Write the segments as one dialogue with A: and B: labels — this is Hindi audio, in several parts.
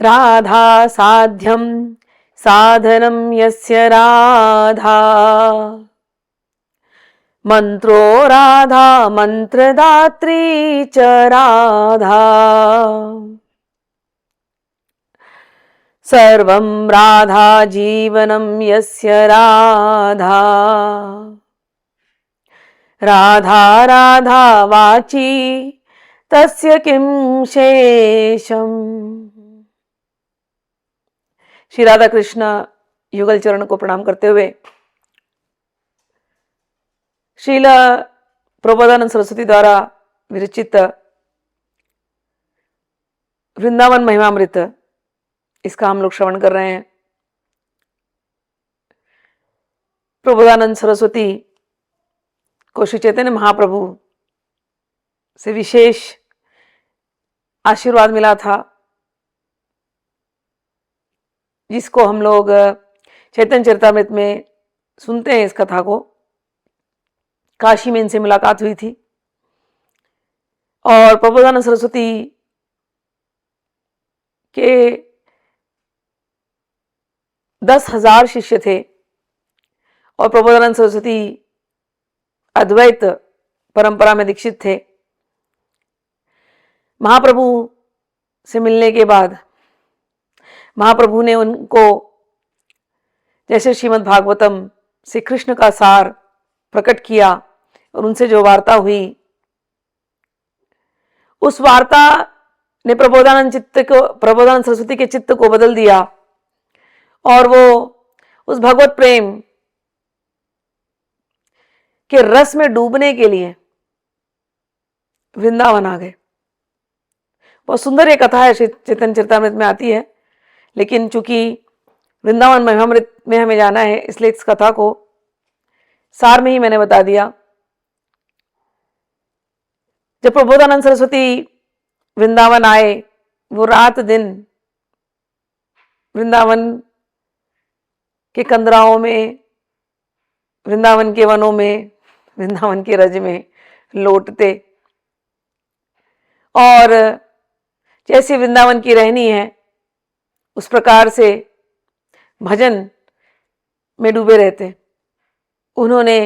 A: राधा साध्यं साधनं यस्य राधा मंत्रो राधा मंत्रदात्री च राधा सर्वं राधा जीवनं यस्य राधा राधा राधा वाची तस्य किं शेषम्। श्री राधा कृष्ण युगल चरण को प्रणाम करते हुए श्रील प्रबोधानंद सरस्वती द्वारा विरचित वृंदावन महिमामृत इसका हम लोग श्रवण कर रहे हैं। प्रबोधानंद सरस्वती को श्री चैतन्य महाप्रभु से विशेष आशीर्वाद मिला था, जिसको हम लोग चैतन्य चरितामृत में सुनते हैं। इस कथा को काशी में इनसे मुलाकात हुई थी और प्रबोधानंद सरस्वती के 10,000 शिष्य थे और प्रबोधानंद सरस्वती अद्वैत परंपरा में दीक्षित थे। महाप्रभु से मिलने के बाद महाप्रभु ने उनको जैसे श्रीमद् भागवतम से कृष्ण का सार प्रकट किया और उनसे जो वार्ता हुई, उस वार्ता ने प्रबोधानंद सरस्वती के चित्त को बदल दिया और वो उस भगवत प्रेम के रस में डूबने के लिए वृंदावन आ गए। बहुत सुंदर ये कथा है, चैतन्य चरितामृत में आती है, लेकिन चूंकि वृंदावन महिमामृत में हमें जाना है इसलिए इस कथा को सार में ही मैंने बता दिया। जब प्रबोधानंद सरस्वती वृंदावन आए, वो रात दिन वृंदावन के कंदराओं में, वृंदावन के वनों में, वृंदावन के रज में लौटते और जैसी वृंदावन की रहनी है उस प्रकार से भजन में डूबे रहते। उन्होंने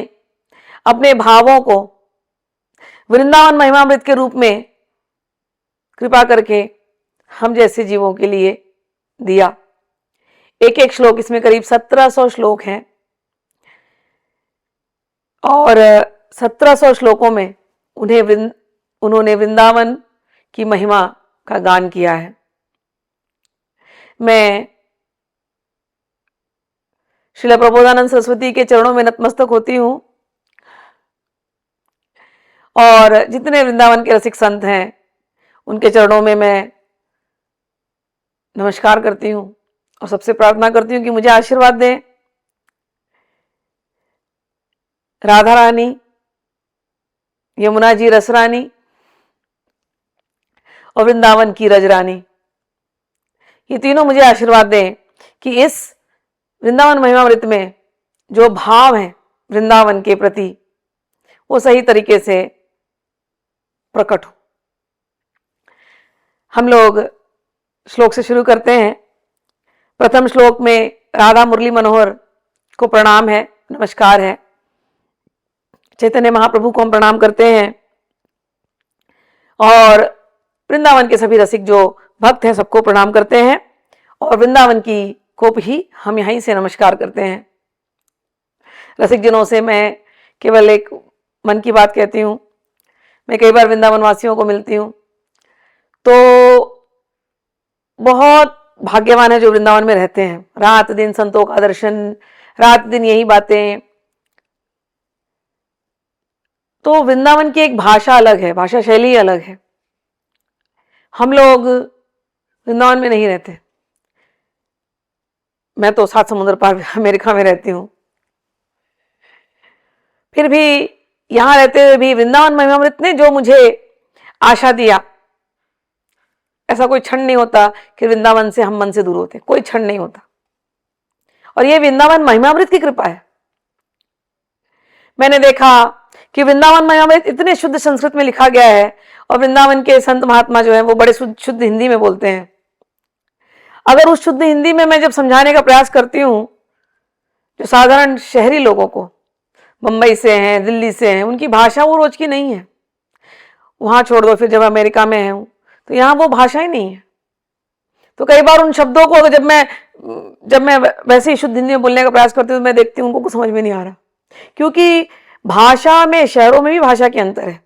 A: अपने भावों को वृंदावन महिमामृत के रूप में कृपा करके हम जैसे जीवों के लिए दिया। एक एक श्लोक, इसमें करीब 1700 श्लोक हैं और 1700 श्लोकों में उन्होंने वृंदावन की महिमा का गान किया है। मैं श्रील प्रबोधानंद सरस्वती के चरणों में नतमस्तक होती हूँ और जितने वृंदावन के रसिक संत हैं उनके चरणों में मैं नमस्कार करती हूँ और सबसे प्रार्थना करती हूँ कि मुझे आशीर्वाद दें। राधा रानी, यमुना जी रसरानी और वृंदावन की रजरानी, ये तीनों मुझे आशीर्वाद दें कि इस वृंदावन महिमामृत में जो भाव है वृंदावन के प्रति वो सही तरीके से प्रकट हो। हम लोग श्लोक से शुरू करते हैं। प्रथम श्लोक में राधा मुरली मनोहर को प्रणाम है, नमस्कार है। चैतन्य महाप्रभु को हम प्रणाम करते हैं और वृंदावन के सभी रसिक जो भक्त हैं सबको प्रणाम करते हैं और वृंदावन की को भी हम यहीं से नमस्कार करते हैं। रसिक जनों से मैं केवल एक मन की बात कहती हूँ। मैं कई बार वृंदावन वासियों को मिलती हूँ तो बहुत भाग्यवान है जो वृंदावन में रहते हैं। रात दिन संतों का दर्शन, रात दिन यही बातें। तो वृंदावन की एक भाषा अलग है, भाषा शैली अलग है। हम लोग वृंदावन में नहीं रहते। मैं तो 7 समुद्र पार अमेरिका में रहती हूँ, फिर भी यहां रहते हुए भी वृंदावन महिमामृत ने जो मुझे आशा दिया, ऐसा कोई क्षण नहीं होता कि वृंदावन से हम मन से दूर होते, कोई क्षण नहीं होता। और ये वृंदावन महिमामृत की कृपा है। मैंने देखा कि वृंदावन महिमामृत इतने शुद्ध संस्कृत में लिखा गया है और वृंदावन के संत महात्मा जो है वो बड़े शुद्ध हिंदी में बोलते हैं। अगर उस शुद्ध हिंदी में मैं जब समझाने का प्रयास करती हूँ, जो साधारण शहरी लोगों को, मुंबई से हैं, दिल्ली से हैं, उनकी भाषा वो रोज की नहीं है। वहां छोड़ दो, फिर जब अमेरिका में हूं तो यहाँ वो भाषा ही नहीं है। तो कई बार उन शब्दों को जब मैं वैसे ही शुद्ध हिंदी में बोलने का प्रयास करती हूँ तो मैं देखती हूँ उनको कुछ समझ में नहीं आ रहा, क्योंकि भाषा में, शहरों में भी भाषा के अंतर है।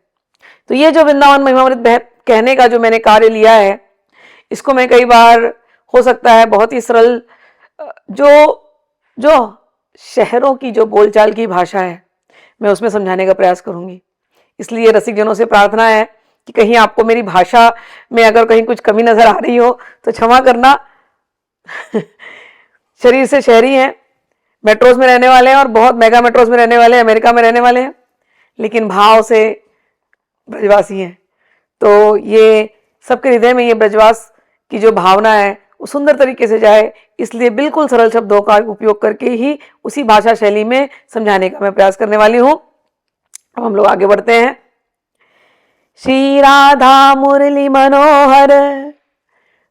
A: तो ये जो वृंदावन महिमामृत कहने का जो मैंने कार्य लिया है, इसको मैं कई बार, हो सकता है बहुत ही सरल, जो जो शहरों की जो बोलचाल की भाषा है, मैं उसमें समझाने का प्रयास करूंगी। इसलिए रसिक जनों से प्रार्थना है कि कहीं आपको मेरी भाषा में अगर कहीं कुछ कमी नजर आ रही हो तो क्षमा करना। शरीर से शहरी हैं, मेट्रोज में रहने वाले हैं और बहुत मेगा मेट्रोज में रहने वाले हैं, अमेरिका में रहने वाले हैं, लेकिन भाव से ब्रजवासी हैं। तो ये सबके हृदय में ये ब्रजवास की जो भावना है वो सुंदर तरीके से जाए, इसलिए बिल्कुल सरल शब्दों का उपयोग करके ही उसी भाषा शैली में समझाने का मैं प्रयास करने वाली हूं। अब हम लोग आगे बढ़ते हैं। श्री राधा मुरली मनोहर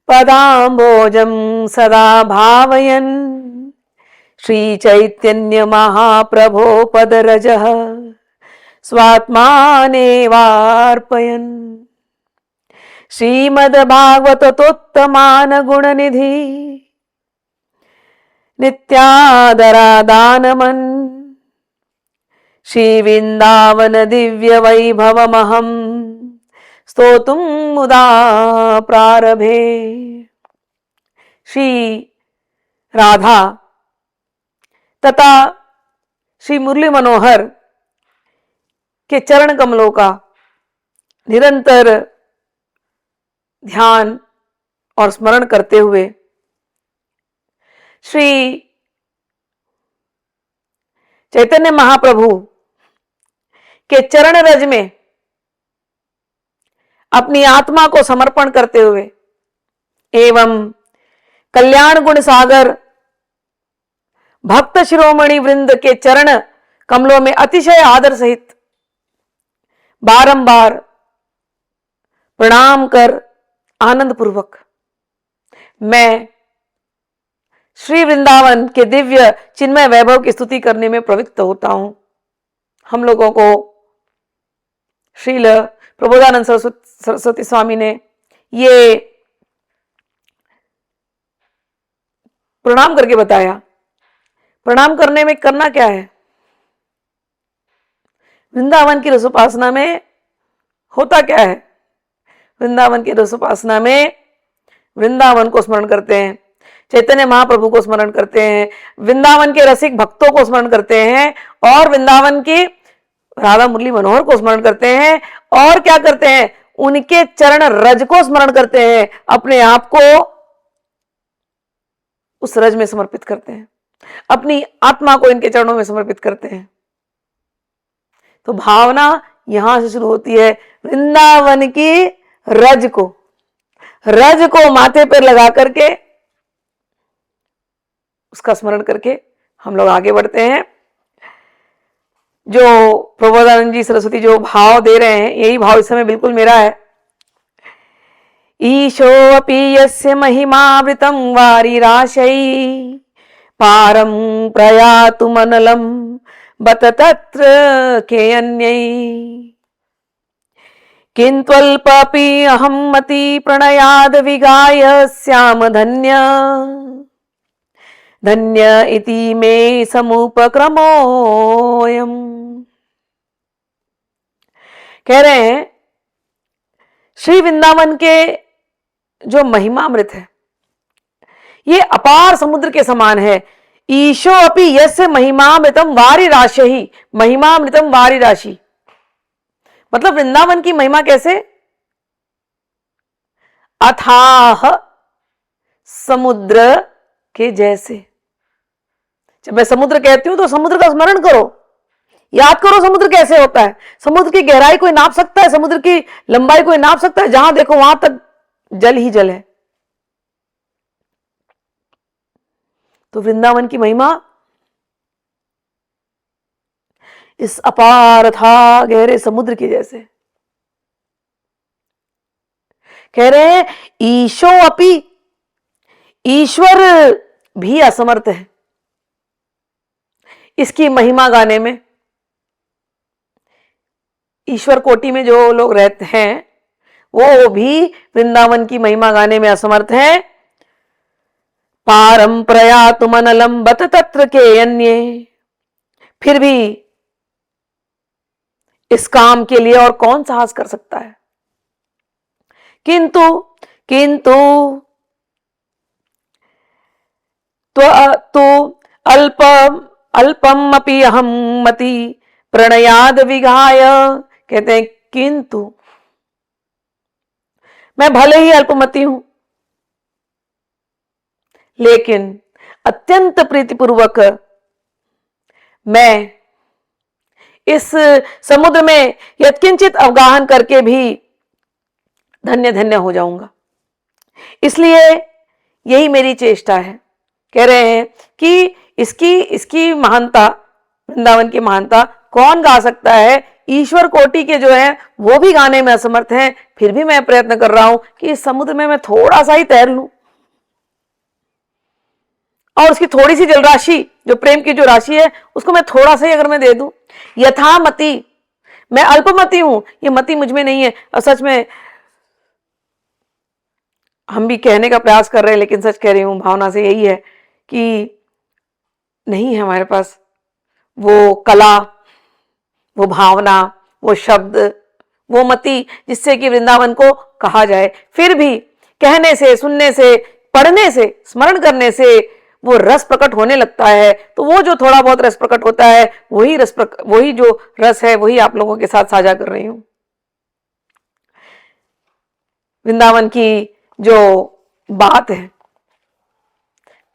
A: पदाम्बोजं सदा भावयन्, श्री चैतन्य महाप्रभो पदरजः स्वात्मानेवार्पयन्, श्रीमद्भागवतोत्तमान गुणनिधि नित्यादरादानमन्, श्रीवृन्दावन दिव्य वैभवमहं स्तोतुं मुदा प्रारभे। श्री राधा तथा श्री मुरली मनोहर के चरण कमलों का निरंतर ध्यान और स्मरण करते हुए श्री चैतन्य महाप्रभु के चरण रज में अपनी आत्मा को समर्पण करते हुए एवं कल्याण गुण सागर भक्त शिरोमणि वृंद के चरण कमलों में अतिशय आदर सहित बारंबार प्रणाम कर आनंद पूर्वक मैं श्री वृंदावन के दिव्य चिन्मय वैभव की स्तुति करने में प्रवृत्त होता हूं। हम लोगों को श्रील प्रबोधानंद सरस्वती स्वामी ने ये प्रणाम करके बताया। प्रणाम करने में करना क्या है? वृंदावन की रसोपासना में होता क्या है? वृंदावन की रसोपासना में वृंदावन को स्मरण करते हैं, चैतन्य महाप्रभु को स्मरण करते हैं, वृंदावन के रसिक भक्तों को स्मरण करते हैं और वृंदावन की राधा मुरली मनोहर को स्मरण करते हैं। और क्या करते हैं? उनके चरण रज को स्मरण करते हैं, अपने आप को उस रज में समर्पित करते हैं, अपनी आत्मा को इनके चरणों में समर्पित करते हैं। तो भावना यहां से शुरू होती है, वृंदावन की रज को माथे पर लगा करके उसका स्मरण करके हम लोग आगे बढ़ते हैं। जो प्रबोधानंद जी सरस्वती जो भाव दे रहे हैं, यही भाव इस समय बिल्कुल मेरा है। ईशो अपि यस्य महिमावृतं वारिराशै पारं प्रयातु मनलं बत तत्र केऽन्यै, किन्त्वल्पपि अहं मति प्रणयाद विगाय स्याम धन्य धन्य इति मे समुपक्रमोऽयम्। कह रहे हैं श्री वृंदावन के जो महिमामृत है ये अपार समुद्र के समान है। ईशो अपि यस्य महिमामृतम वारि राशि ही, महिमामृतम वारि राशि मतलब वृंदावन की महिमा कैसे? अथाह समुद्र के जैसे। जब मैं समुद्र कहती हूं तो समुद्र का स्मरण करो, याद करो समुद्र कैसे होता है। समुद्र की गहराई कोई नाप सकता है? समुद्र की लंबाई कोई नाप सकता है? जहां देखो वहां तक जल ही जल है। तो वृंदावन की महिमा इस अपार था गहरे समुद्र के जैसे। कह रहे हैं ईशो अपि, ईश्वर भी असमर्थ है इसकी महिमा गाने में। ईश्वर कोटि में जो लोग रहते हैं वो भी वृंदावन की महिमा गाने में असमर्थ हैं। पारम प्रयातुम अनलम बत तत्र के अन्ये, फिर भी इस काम के लिए और कौन साहस कर सकता है। किंतु किंतु तो अल्पम अल्पम अपि अहम मति प्रणयाद विघाय, कहते हैं किंतु मैं भले ही अल्पमति हूं लेकिन अत्यंत प्रीतिपूर्वक मैं इस समुद्र में यत्किंचित अवगाहन करके भी धन्य धन्य हो जाऊंगा। इसलिए यही मेरी चेष्टा है। कह रहे हैं कि इसकी महानता, वृंदावन की महानता कौन गा सकता है। ईश्वर कोटि के जो है वो भी गाने में असमर्थ हैं, फिर भी मैं प्रयत्न कर रहा हूं कि इस समुद्र में मैं थोड़ा सा ही तैर लूं और उसकी थोड़ी सी जलराशि, जो प्रेम की जो राशि है, उसको मैं थोड़ा सा ही अगर मैं दे दूं। यथामति, मैं अल्पमति हूं, ये मति मुझ में नहीं है। और सच में हम भी कहने का प्रयास कर रहे हैं, लेकिन सच कह रही हूं, भावना से यही है कि नहीं है हमारे पास वो कला, वो भावना, वो शब्द, वो मति जिससे कि वृंदावन को कहा जाए। फिर भी कहने से, सुनने से, पढ़ने से, स्मरण करने से वो रस प्रकट होने लगता है। तो वो जो थोड़ा बहुत रस प्रकट होता है, वही जो रस है, वही आप लोगों के साथ साझा कर रही हूं। वृंदावन की जो बात है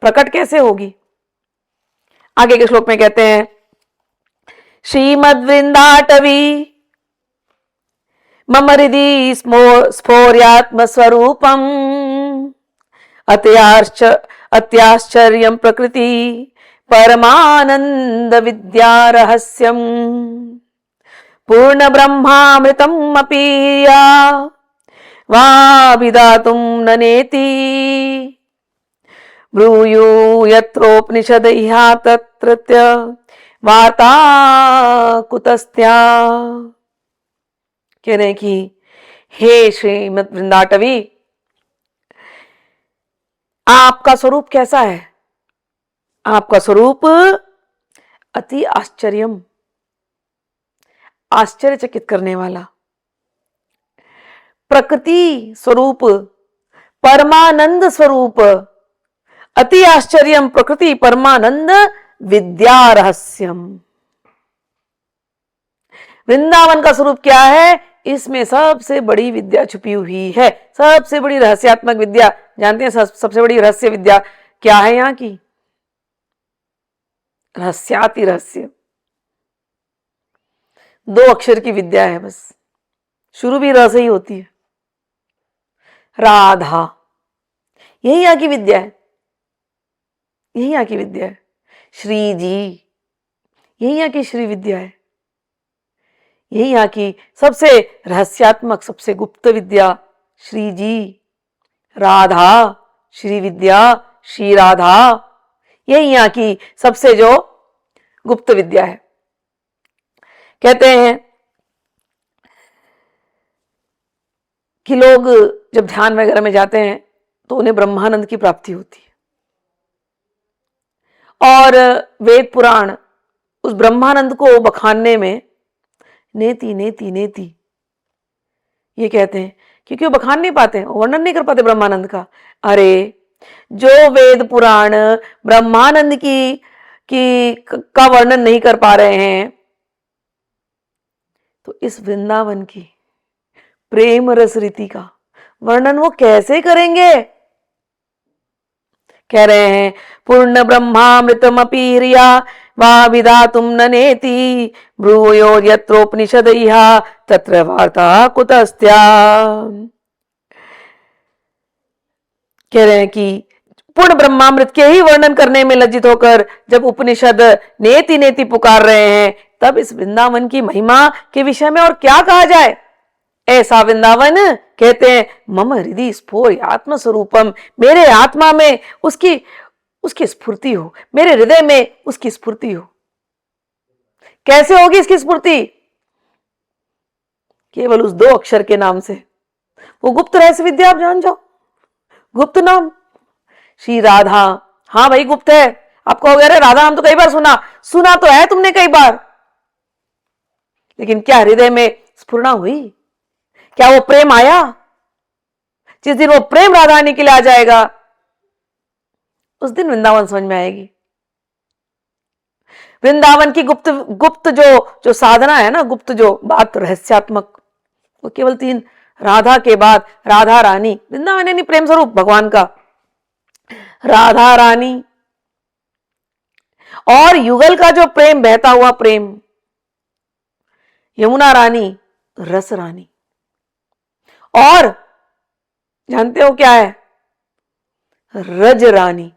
A: प्रकट कैसे होगी, आगे के श्लोक में कहते हैं, श्रीमद्वृंदाटवी मम हृदि स्फोर्यात्म स्वरूपम अत्याश्चर्यं प्रकृति परमानंद विद्या रहस्यम पूर्ण ब्रह्मामृतम अपि वाभिदातुं न नेति ब्रूयु यत्रोपनिषदह्या तत्रत्य वार्ता कुतस्त्या। कह रहे हैं कि हे श्रीमद् वृंदाटवी, आपका स्वरूप कैसा है। आपका स्वरूप अति आश्चर्यम, आश्चर्यचकित करने वाला, प्रकृति स्वरूप, परमानंद स्वरूप, अति आश्चर्यम प्रकृति परमानंद विद्या रहस्यम। वृंदावन का स्वरूप क्या है, इसमें सबसे बड़ी विद्या छुपी हुई है, सबसे बड़ी रहस्यात्मक विद्या। जानते हैं सबसे बड़ी रहस्य विद्या क्या है यहां की, रहस्याति रहस्य, 2 अक्षर की विद्या है बस, शुरू भी रह से ही होती है। राधा, यही यहां की विद्या है, यही यहां की विद्या है। श्री जी, यही यहां की श्री विद्या है, यही यहां की सबसे रहस्यात्मक, सबसे गुप्त विद्या श्री जी। राधा, श्री विद्या, श्री राधा, यही यहां की सबसे जो गुप्त विद्या है। कहते हैं कि लोग जब ध्यान वगैरह में जाते हैं तो उन्हें ब्रह्मानंद की प्राप्ति होती है, और वेद पुराण उस ब्रह्मानंद को बखानने में नेति नेति नेति ये कहते हैं, क्योंकि वो बखान नहीं पाते, वर्णन नहीं कर पाते ब्रह्मानंद का। अरे जो वेद पुराण ब्रह्मानंद का वर्णन नहीं कर पा रहे हैं, तो इस वृंदावन की प्रेम रस रीति का वर्णन वो कैसे करेंगे। कह रहे हैं, पूर्ण ब्रह्मामृतमपि हिरिया वा विधातुं न नेति ब्रूयो यत्रोपनिषदह्या तत्र वार्ता कुतस्त्या। कह रहे हैं कि पूर्ण ब्रह्मामृत के ही वर्णन करने में लज्जित होकर जब उपनिषद नेति नेति पुकार रहे हैं, तब इस वृंदावन की महिमा के विषय में और क्या कहा जाए। ऐसा वृंदावन कहते हैं मम हृदय स्फोर आत्म स्वरूपम, मेरे आत्मा में उसकी उसकी स्फूर्ति हो, मेरे हृदय में उसकी स्फूर्ति हो। कैसे होगी इसकी स्फूर्ति? केवल उस 2 अक्षर के नाम से। वो गुप्त रहस्य विद्या आप जान जाओ, गुप्त नाम श्री राधा। हाँ भाई गुप्त है। आपको हो गया रे राधा नाम तो कई बार सुना, सुना तो है तुमने कई बार, लेकिन क्या हृदय में स्फुरना हुई? क्या वो प्रेम आया? जिस दिन वो प्रेम राधा रानी के लिए आ जाएगा, उस दिन वृंदावन समझ में आएगी। वृंदावन की गुप्त गुप्त जो साधना है ना, गुप्त जो बात रहस्यात्मक, वो केवल 3, राधा के बाद राधा रानी, वृंदावन यानी प्रेम स्वरूप भगवान का, राधा रानी और युगल का जो प्रेम, बहता हुआ प्रेम, यमुना रानी, रस रानी। और जानते हो क्या है? रज रानी,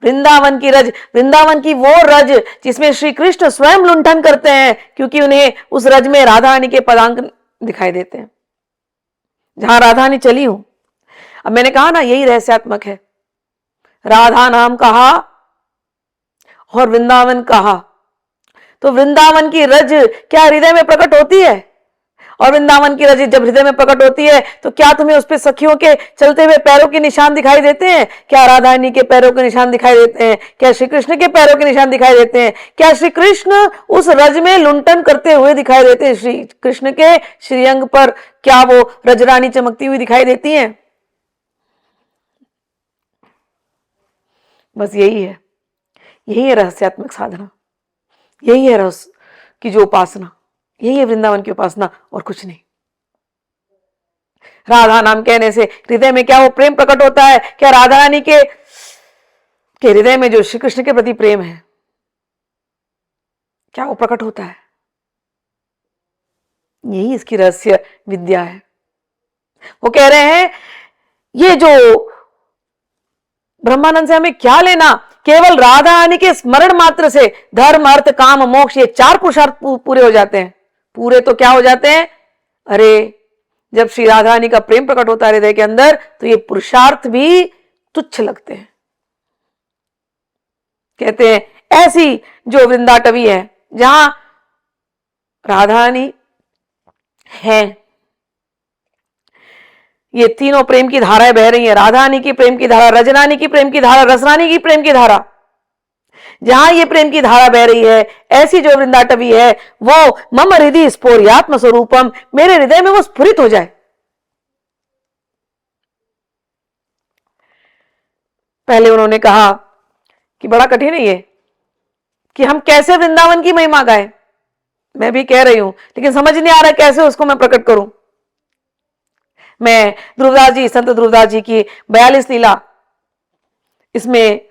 A: वृंदावन की रज, वृंदावन की वो रज जिसमें श्री कृष्ण स्वयं लुंठन करते हैं, क्योंकि उन्हें उस रज में राधा रानी के पदांक दिखाई देते हैं, जहां राधा रानी चली हूं। अब मैंने कहा ना यही रहस्यात्मक है। राधा नाम कहा और वृंदावन कहा, तो वृंदावन की रज क्या हृदय में प्रकट होती है? और वृंदावन की रज जब हृदय में प्रकट होती है तो क्या तुम्हें उस पे सखियों के चलते हुए पैरों के निशान दिखाई देते हैं? क्या राधा रानी के पैरों के निशान दिखाई देते हैं? क्या श्री कृष्ण के पैरों के निशान दिखाई देते हैं? क्या श्री कृष्ण उस रज में लुंठन करते हुए दिखाई देते हैं? श्री कृष्ण के श्रीअंग पर क्या वो रजरानी चमकती हुई दिखाई देती है? बस यही है, यही है रहस्यात्मक साधना, यही है रहस्य की जो उपासना, यही है वृंदावन की उपासना और कुछ नहीं। राधा नाम कहने से हृदय में क्या वो प्रेम प्रकट होता है? क्या राधा रानी के हृदय में जो श्री कृष्ण के प्रति प्रेम है, क्या वो प्रकट होता है? यही इसकी रहस्य विद्या है। वो कह रहे हैं ये जो ब्रह्मानंद से हमें क्या लेना, केवल राधा रानी के स्मरण मात्र से धर्म अर्थ काम मोक्ष ये 4 पुरुषार्थ पूरे हो जाते हैं। पूरे तो क्या हो जाते हैं? अरे जब श्री राधा रानी का प्रेम प्रकट होता है हृदय के अंदर, तो ये पुरुषार्थ भी तुच्छ लगते हैं। कहते हैं ऐसी जो वृंदाटवी है, जहां राधा रानी है, ये तीनों प्रेम की धाराएं बह रही हैं, राधा रानी की प्रेम की धारा, रजरानी की प्रेम की धारा, रसरानी की प्रेम की धारा, जहां ये प्रेम की धारा बह रही है, ऐसी जो वृंदाटवी है वो मम हृदय स्फोर्यात्म स्वरूपम, मेरे हृदय में वो स्फुरित हो जाए। पहले उन्होंने कहा कि बड़ा कठिन है ये कि हम कैसे वृंदावन की महिमा गाएं। मैं भी कह रही हूं, लेकिन समझ नहीं आ रहा कैसे उसको मैं प्रकट करूं। मैं ध्रुवदास जी, संत ध्रुवदास जी की 42 लीला, इसमें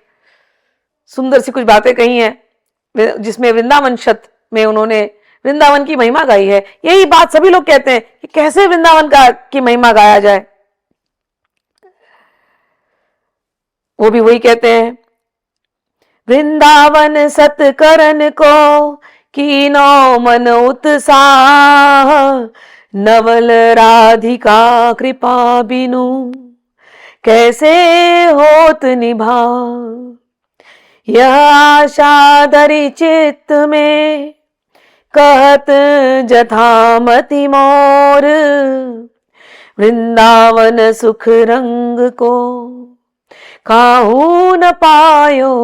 A: सुंदर सी कुछ बातें कही हैं, जिसमें वृंदावन शत में उन्होंने वृंदावन की महिमा गाई है। यही बात सभी लोग कहते हैं कि कैसे वृंदावन की महिमा गाया जाए। वो भी वही कहते हैं, वृंदावन सतकरन को कीनो मन उत्साह, नवल राधिका कृपा बिनु कैसे होत निभा, यह आशा धरी चित्त में कहत जथामति मोर, वृंदावन सुख रंग को काहू न पायो।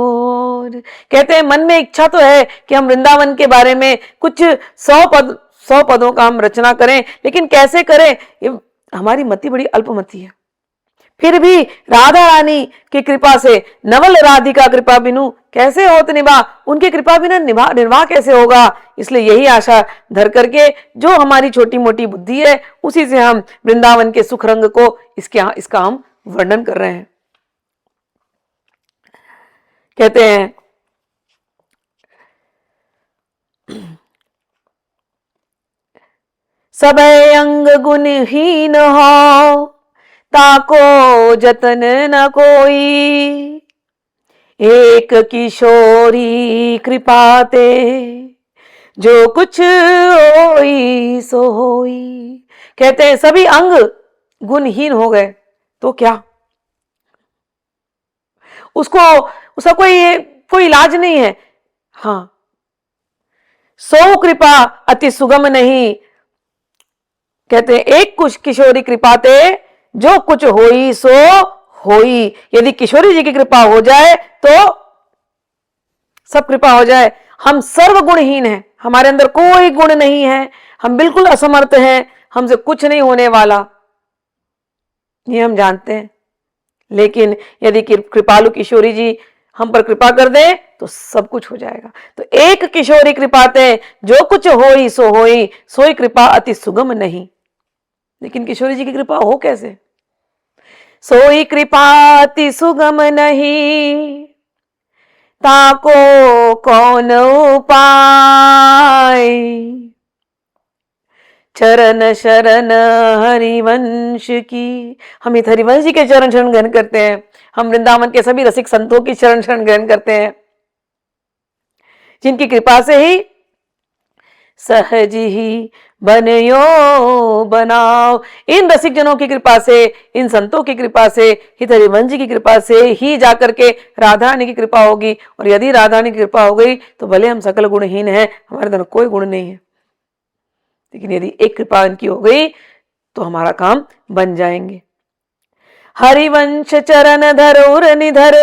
A: कहते हैं मन में इच्छा तो है कि हम वृंदावन के बारे में कुछ 100 पदों का हम रचना करें, लेकिन कैसे करें? ये हमारी मति बड़ी अल्पमति है। फिर भी राधा रानी की कृपा से, नवल राधिका कृपा बिनु कैसे होत निभा, उनकी कृपा बिना निर्वाह कैसे होगा। इसलिए यही आशा धर करके जो हमारी छोटी मोटी बुद्धि है, उसी से हम वृंदावन के सुख रंग को इसका हम वर्णन कर रहे हैं। कहते हैं सब अंग गुणहीन हो, ताको जतन न कोई, एक किशोरी कृपाते जो कुछ होई सो होई। कहते हैं सभी अंग गुणहीन हो गए तो क्या? उसको उसका कोई इलाज नहीं है। हाँ, सो कृपा अति सुगम नहीं, कहते हैं एक कुछ किशोरी कृपाते जो कुछ होई सो होई। यदि किशोरी जी की कृपा हो जाए तो सब कृपा हो जाए। हम सर्व गुणहीन हैं, हमारे अंदर कोई गुण नहीं है, हम बिल्कुल असमर्थ हैं, हमसे कुछ नहीं होने वाला, ये हम जानते हैं। लेकिन यदि कृपालु किशोरी जी हम पर कृपा कर दे तो सब कुछ हो जाएगा। तो एक किशोरी कृपाते जो कुछ होई सो होई, सोई कृपा अति सुगम नहीं। लेकिन किशोरी जी की कृपा हो कैसे? सोई कृपा अति सुगम नहीं, ताको कौन उपाय। चरण शरण हरिवंश की। हम इस हरिवंश जी के चरण शरण ग्रहण करते हैं। हम वृंदावन के सभी रसिक संतों की चरण शरण ग्रहण करते हैं, जिनकी कृपा से ही सहज ही बनो बनाओ। इन रसिक जनों की कृपा से, इन संतों की कृपा से, हित हरिवंश जी की कृपा से ही जाकर के राधा रानी की कृपा होगी। और यदि राधा रानी की कृपा हो गई तो भले हम सकल गुणहीन हैं, हमारे अंदर कोई गुण नहीं है, लेकिन यदि एक कृपा इनकी हो गई तो हमारा काम बन जाएंगे। हरिवंश चरण धरोर निधर,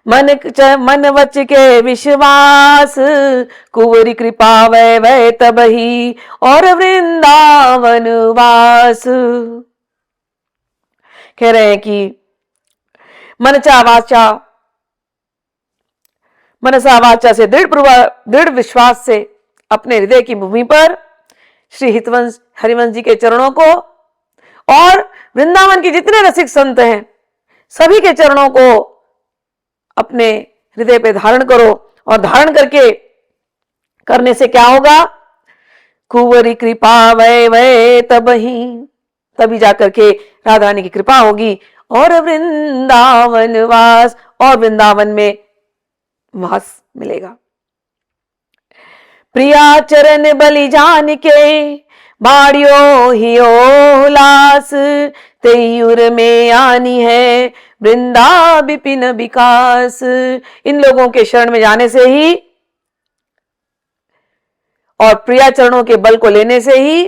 A: मन वच के विश्वास। कुंवरी कृपा वै वै तबही, और वृंदावन वास। कह रहे हैं कि मनसा वाचा से दृढ़ विश्वास से अपने हृदय की भूमि पर श्री हितवंश हरिवंश जी के चरणों को और वृंदावन के जितने रसिक संत हैं सभी के चरणों को अपने हृदय पे धारण करो। और धारण करने से क्या होगा? कुंवरी कृपा वै वै तभी जाकर के राधा रानी की कृपा होगी और वृंदावन वास, और वृंदावन में वास मिलेगा। प्रिया चरण बलि जान के, बाड़ियो ही ओलास। तेयुर में आनी है वृंदा विपिन विकास। इन लोगों के शरण में जाने से ही और प्रिया चरणों के बल को लेने से ही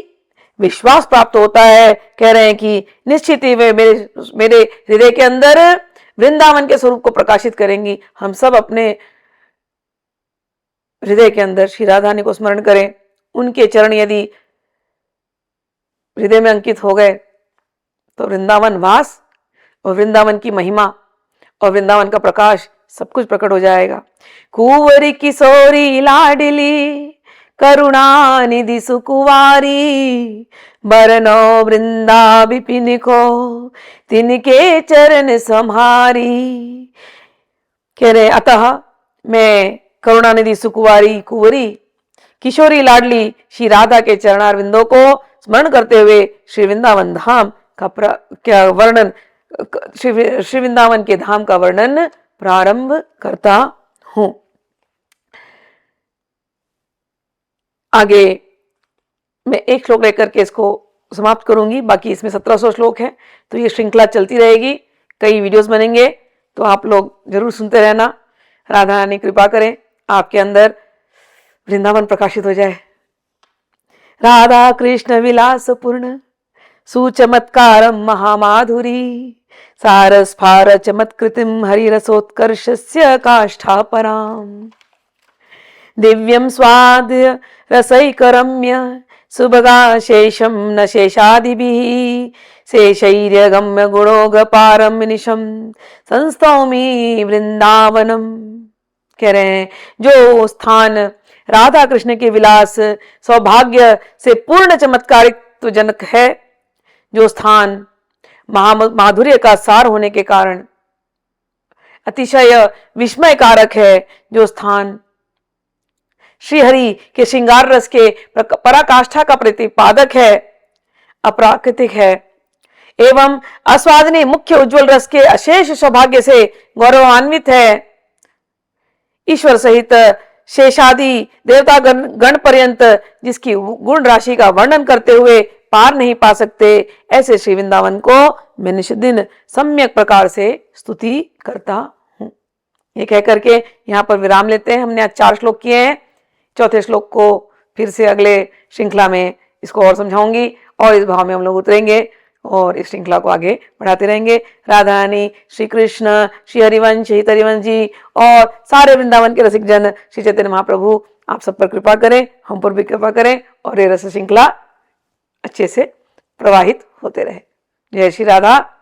A: विश्वास प्राप्त होता है। कह रहे हैं कि निश्चित ही वे मेरे हृदय के अंदर वृंदावन के स्वरूप को प्रकाशित करेंगी। हम सब अपने हृदय के अंदर श्री राधा रानी को स्मरण करें। उनके चरण यदि हृदय में अंकित हो गए तो वृंदावन वास और वृंदावन की महिमा और वृंदावन का प्रकाश सब कुछ प्रकट हो जाएगा। कुंवरी किशोरी लाडली, करुणा निधि सुकुवारी। बरनो वृंदा विपिन को, तिनके चरण सम्हारी। कह रहे अतः मैं करुणानिधि सुकुवारी कुंवरी किशोरी लाडली श्री राधा के चरणारविंदों को स्मरण करते हुए श्री वृंदावन धाम का वर्णन, श्री वृंदावन के धाम का वर्णन प्रारंभ करता हूं। आगे मैं एक श्लोक लेकर के इसको समाप्त करूंगी। बाकी इसमें 1700 श्लोक है, तो ये श्रृंखला चलती रहेगी। कई वीडियोस बनेंगे तो आप लोग जरूर सुनते रहना। राधा रानी कृपा करें, आपके अंदर वृंदावन प्रकाशित हो जाए। राधा कृष्ण विलास पूर्ण, सुचमत्कारम महामाधुरी। सारस्फार चमत्कृतिम हरिरसोत्कर्षस्य काष्ठा पराम। दिव्यं स्वाद्य रसैकरम्य, सुभगा शेषम न शेषादिभिः। शेषैर्यगम्य गुणोगपारम निशम, संस्तौमि वृंदावनम। कह रहे हैं जो स्थान राधा कृष्ण के विलास सौभाग्य से पूर्ण चमत्कारित्व जनक है, जो स्थान माधुर्य का सार होने के कारण अतिशय विस्मय कारक है, जो स्थान श्रीहरि के श्रृंगार रस के पराकाष्ठा का प्रतिपादक है, अप्राकृतिक है, एवं आस्वादनीय मुख्य उज्जवल रस के अशेष सौभाग्य से गौरवान्वित है, ईश्वर सहित शेषादि देवता गण पर्यंत जिसकी गुण राशि का वर्णन करते हुए पार नहीं पा सकते, ऐसे श्री वृंदावन को मैं निश्चित दिन सम्यक प्रकार से स्तुति करता हूँ। ये कह करके यहाँ पर विराम लेते हैं। हमने आज 4 श्लोक किए हैं। चौथे श्लोक को फिर से अगले श्रृंखला में इसको और समझाऊंगी और इस भाव में हम लोग उतरेंगे और इस श्रृंखला को आगे बढ़ाते रहेंगे। राधा रानी, श्री कृष्ण, श्री हरिवंश, हित हरिवंश जी और सारे वृंदावन के रसिक जन, श्री चैतन्य महाप्रभु आप सब पर कृपा करें, हम पर भी कृपा करें और ये रस श्रृंखला अच्छे से प्रवाहित होते रहे। जय श्री राधा।